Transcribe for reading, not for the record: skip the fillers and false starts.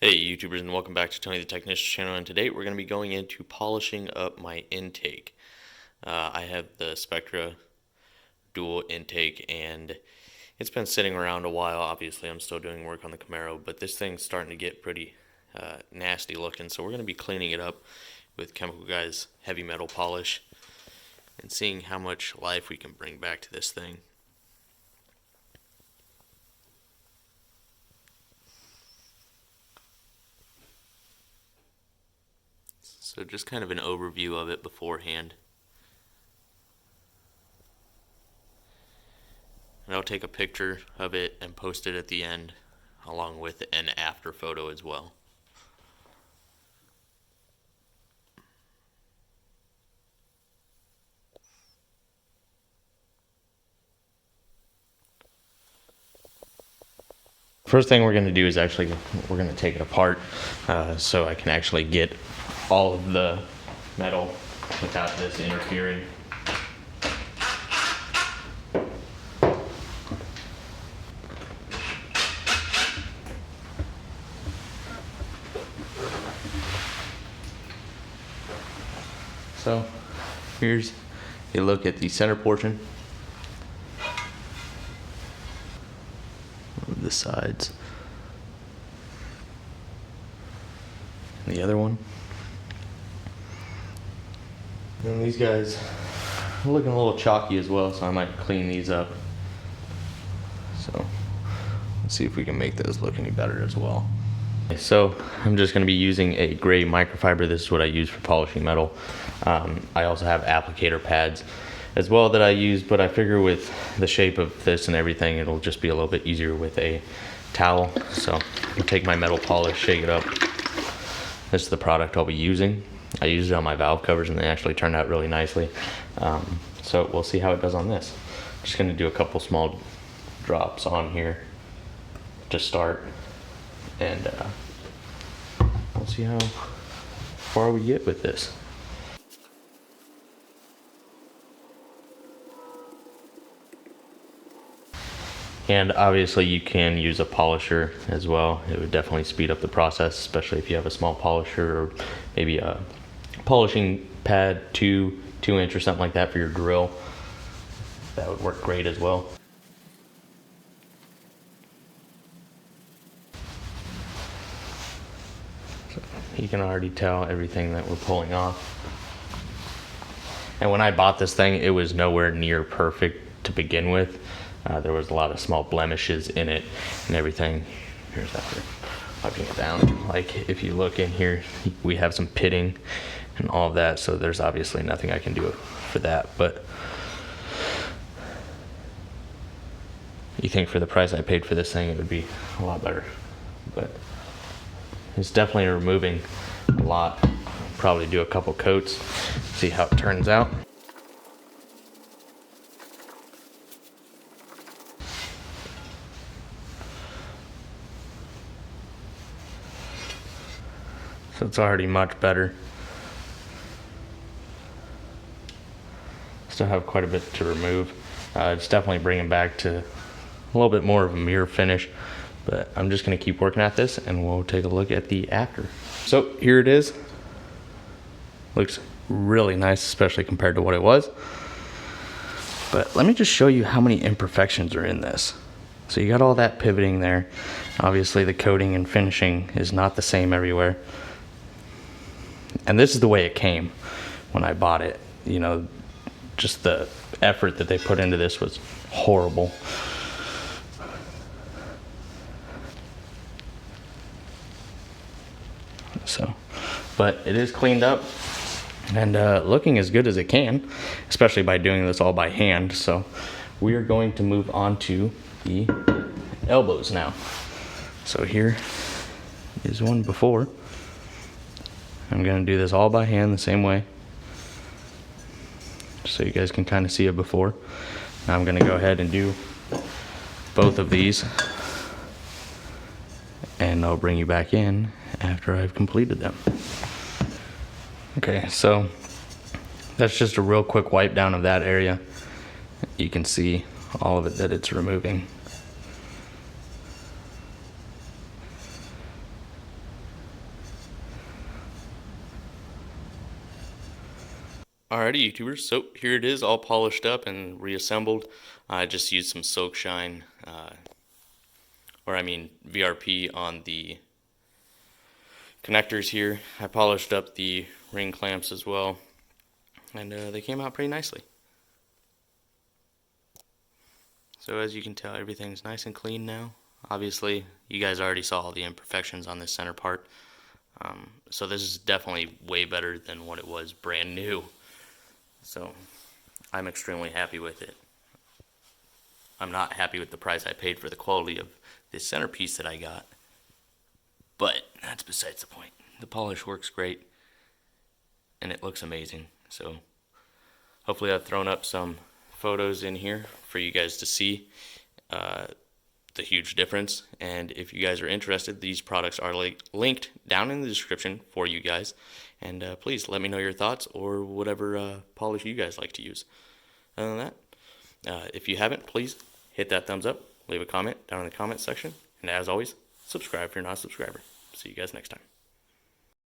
Hey YouTubers, and welcome back to Tony the Technician channel, and today we're going to be going into polishing up my intake. I have the Spectra dual intake, and it's been sitting around a while. Obviously I'm still doing work on the Camaro, but this thing's starting to get pretty nasty looking, so we're going to be cleaning it up with Chemical Guy's heavy metal polish and seeing how much life we can bring back to this thing. So just kind of an overview of it beforehand. And I'll take a picture of it and post it at the end along with an after photo as well. First thing we're going to do is we're going to take it apart so I can actually get all of the metal without this interfering. So here's a look at the center portion of the sides. And the other one. And these guys are looking a little chalky as well, so I might clean these up. So let's see if we can make those look any better as well. So I'm just going to be using a gray microfiber. This is what I use for polishing metal. I also have applicator pads as well that I use, but I figure with the shape of this and everything, it'll just be a little bit easier with a towel. So I'll take my metal polish, shake it up. This is the product I'll be using. I used it on my valve covers and they actually turned out really nicely. So we'll see how it does on this. I'm just going to do a couple small drops on here to start, and we'll see how far we get with this. And obviously you can use a polisher as well. It would definitely speed up the process, especially if you have a small polisher or maybe a polishing pad 2-inch or something like that for your grill. That would work great as well. So you can already tell everything that we're pulling off. And when I bought this thing, it was nowhere near perfect to begin with. There was a lot of small blemishes in it and everything. Here's after wiping it down. Like if you look in here, we have some pitting and all of that, so there's obviously nothing I can do for that. But you think for the price I paid for this thing, it would be a lot better. But it's definitely removing a lot. Probably do a couple coats, see how it turns out. So it's already much better. Still have quite a bit to remove. It's definitely bringing back to a little bit more of a mirror finish, but I'm just going to keep working at this and we'll take a look at the after. So here it is. Looks really nice, especially compared to what it was. But let me just show you how many imperfections are in this. So you got all that pivoting there. Obviously the coating and finishing is not the same everywhere. And this is the way it came when I bought it. You know, just the effort that they put into this was horrible. So, but it is cleaned up and looking as good as it can, especially by doing this all by hand. So we are going to move on to the elbows now. So here is one before. I'm going to do this all by hand the same way, so you guys can kind of see it before. Now I'm going to go ahead and do both of these, and I'll bring you back in after I've completed them. Okay, so that's just a real quick wipe down of that area. You can see all of it that it's removing. Alrighty, YouTubers, so here it is all polished up and reassembled. I just used some soak shine, VRP on the connectors here. I polished up the ring clamps as well, and they came out pretty nicely. So as you can tell, everything's nice and clean now. Obviously, you guys already saw all the imperfections on this center part. So this is definitely way better than what it was brand new. So I'm extremely happy with it. I'm not happy with the price I paid for the quality of this centerpiece that I got, but that's besides the point. The polish works great and it looks amazing. So hopefully I've thrown up some photos in here for you guys to see the huge difference. And if you guys are interested, these products are linked down in the description for you guys. And please let me know your thoughts or whatever polish you guys like to use. Other than that, if you haven't, please hit that thumbs up, leave a comment down in the comment section, and as always, subscribe if you're not a subscriber. See you guys next time.